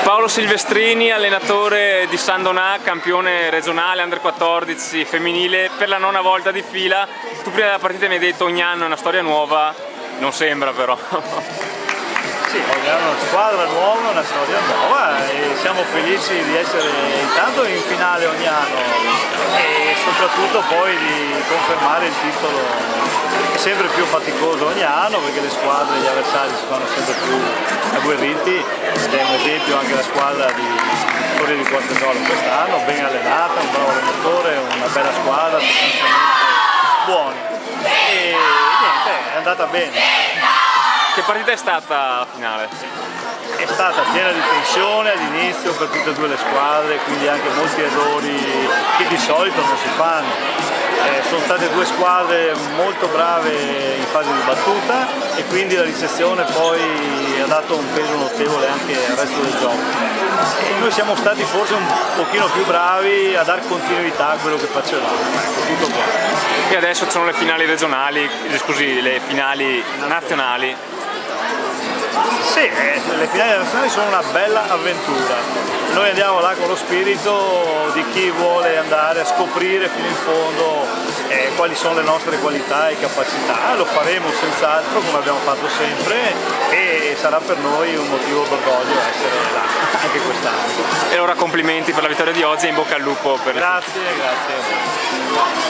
Paolo Silvestrini, allenatore di San Donà, campione regionale Under 14 femminile per la 9ª volta di fila. Tu prima della partita mi hai detto ogni anno è una storia nuova, non sembra però. Sì, è una squadra nuova, una storia nuova e siamo felici di essere intanto in finale ogni anno e soprattutto poi di confermare il titolo. È sempre più faticoso ogni anno perché le squadre, gli avversari si fanno sempre più agguerriti ed è un esempio anche la squadra di Torre di Quartendolo quest'anno, ben allenata, un bravo allenatore, una bella squadra, tecnicamente buoni e niente, è andata bene. Che partita è stata la finale? È stata piena di tensione all'inizio per tutte e due le squadre, quindi anche molti errori che di solito non si fanno. Sono state due squadre molto brave in fase di battuta e quindi la ricezione poi ha dato un peso notevole anche al resto del gioco. E noi siamo stati forse un pochino più bravi a dar continuità a quello che facevamo, tutto qua. E adesso ci sono le finali regionali, scusi, le finali nazionali. Sì, le finali nazionali sono una bella avventura. Noi andiamo là con lo spirito di chi vuole andare a scoprire fino in fondo quali sono le nostre qualità e capacità. Lo faremo senz'altro come abbiamo fatto sempre e sarà per noi un motivo d'orgoglio essere là anche quest'anno. E allora complimenti per la vittoria di oggi e in bocca al lupo per Grazie, grazie.